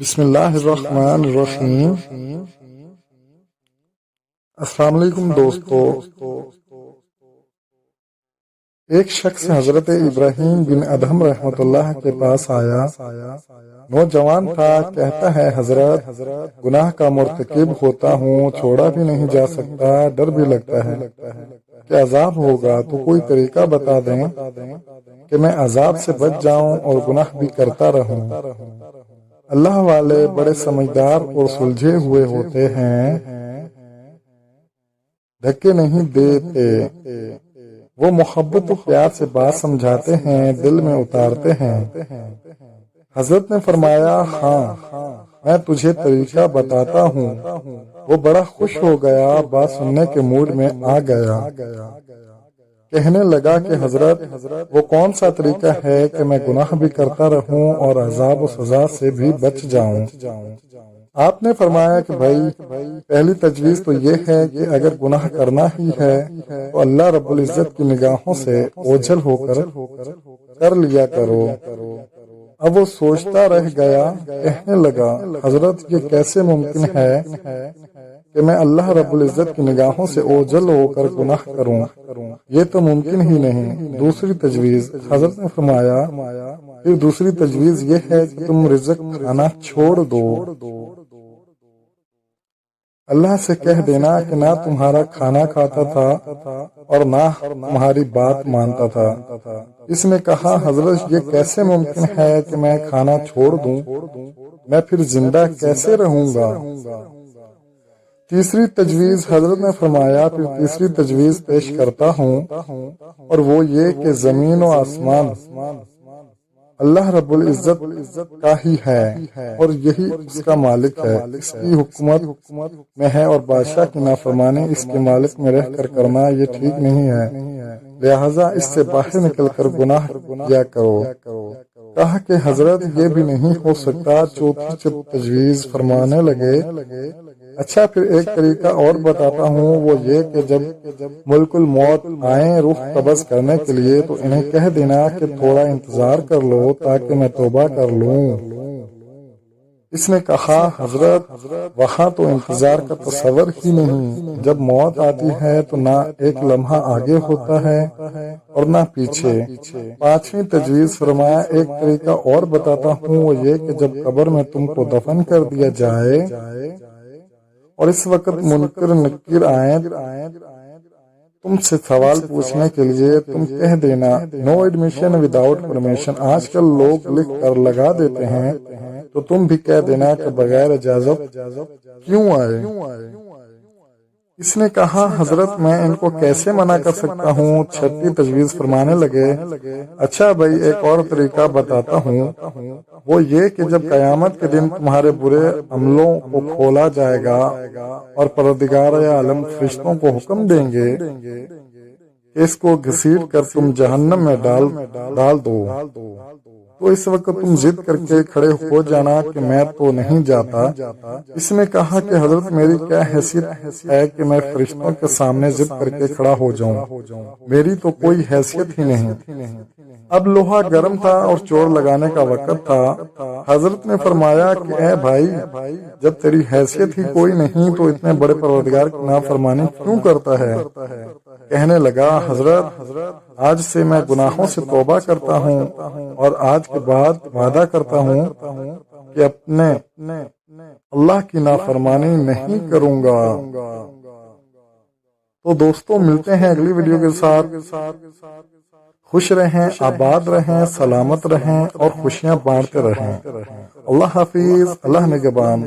بسم اللہ الرحمن الرحیم۔ السلام علیکم دوستو۔ ایک شخص حضرت ابراہیم بن ادہم رحمۃ اللہ کے پاس آیا۔ نوجوان تھا، کہتا ہے حضرت گناہ کا مرتکب ہوتا ہوں، چھوڑا بھی نہیں جا سکتا، ڈر بھی لگتا ہے کہ عذاب ہوگا، تو کوئی طریقہ بتا دیں کہ میں عذاب سے بچ جاؤں اور گناہ بھی کرتا رہوں۔ اللہ والے بڑے سمجھدار اور سلجھے ہوئے ہوتے ہیں، دھکے نہیں دیتے، وہ محبت و پیار سے بات سمجھاتے ہیں، دل میں اتارتے ہیں۔ حضرت نے فرمایا ہاں میں تجھے طریقہ بتاتا ہوں۔ وہ بڑا خوش ہو گیا، بات سننے کے موڈ میں آ گیا، کہنے لگا کہ حضرت وہ کون سا طریقہ ہے کہ میں گناہ بھی کرتا رہوں اور عذاب و سزا سے بھی بچ جاؤں؟ آپ نے فرمایا کہ بھائی پہلی تجویز تو یہ ہے کہ اگر گناہ کرنا ہی ہے تو اللہ رب العزت کی نگاہوں سے اوجھل ہو کر لیا کرو۔ اب وہ سوچتا رہ گیا، کہنے لگا حضرت یہ کیسے ممکن ہے کہ میں اللہ رب العزت کی نگاہوں سے اوجھل ہو کر گناہ کروں، یہ تو ممکن ہی نہیں۔ دوسری تجویز، حضرت نے فرمایا پھر دوسری تجویز یہ ہے کہ تم رزق کھانا چھوڑ دو، اللہ سے کہہ دینا کہ نہ تمہارا کھانا کھاتا تھا اور نہ تمہاری بات مانتا تھا۔ اس نے کہا حضرت یہ کیسے ممکن ہے کہ میں کھانا چھوڑ دوں، میں پھر زندہ کیسے رہوں گا؟ تیسری تجویز، حضرت نے فرمایا پھر تیسری تجویز پیش کرتا ہوں، اور وہ یہ کہ زمین و آسمان اللہ رب العزت کا ہی ہے اور یہی اس کا مالک ہے، اس کی حکومت میں ہے اور بادشاہ کی نافرمانی اس کے مالک میں رہ کر کرنا یہ ٹھیک نہیں ہے، لہٰذا اس سے باہر نکل کر گناہ کیا کرو۔ کہا کہ حضرت یہ بھی نہیں ہو سکتا۔ چوتھی تجویز فرمانے لگے اچھا پھر ایک طریقہ اور بتاتا ہوں، وہ یہ کہ جب ملک الموت آئیں روح قبض کرنے کے لیے تو انہیں کہہ دینا کہ تھوڑا انتظار کر لو تاکہ میں توبہ کر لوں۔ اس نے کہا حضرت وہاں تو انتظار کا تصور ہی نہیں، جب موت آتی ہے تو نہ ایک لمحہ آگے ہوتا ہے اور نہ پیچھے۔ پانچویں تجویز فرمایا ایک طریقہ اور بتاتا ہوں، وہ یہ کہ جب قبر میں تم کو دفن کر دیا جائے اور اس وقت منکر نکیر آئیں تم سے سوال پوچھنے کے لیے، تم کہہ دینا نو ایڈمیشن وداؤٹ پرمیشن۔ آج کل لوگ لکھ کر لگا دیتے ہیں، تو تم بھی کہہ دینا کہ بغیر اجازت کیوں آئے؟ اس نے کہا حضرت میں ان کو کیسے منع کر سکتا ہوں؟ چھٹی تجویز فرمانے لگے اچھا بھائی ایک اور طریقہ بتاتا ہوں، وہ یہ کہ جب قیامت کے دن تمہارے برے عملوں کو کھولا جائے گا اور پروردگار عالم فرشتوں کو حکم دیں گے کہ اس کو گھسیٹ کر تم جہنم میں ڈال دو، تو اس وقت تم ضد کر کے کھڑے ہو جانا کہ میں تو نہیں جاتا۔ اس نے کہا کہ حضرت میری کیا حیثیت ہے کہ میں فرشتوں کے سامنے ضد کر کے کھڑا ہو جاؤں، میری تو کوئی حیثیت ہی نہیں۔ اب لوہا گرم تھا اور چور لگانے کا وقت تھا۔ حضرت نے فرمایا کہ اے بھائی جب تیری حیثیت ہی کوئی نہیں تو اتنے بڑے پروردگار کی نافرمانی کیوں کرتا ہے؟ کہنے لگا حضرت آج سے میں گناہوں سے توبہ کرتا ہوں اور آج کے بعد وعدہ کرتا ہوں کہ اپنے اللہ کی نافرمانی نہیں کروں گا۔ تو دوستوں ملتے ہیں اگلی ویڈیو کے ساتھ، خوش رہیں، آباد رہیں، سلامت رہیں اور خوشیاں بانٹتے رہیں۔ اللہ حافظ، اللہ نگہبان۔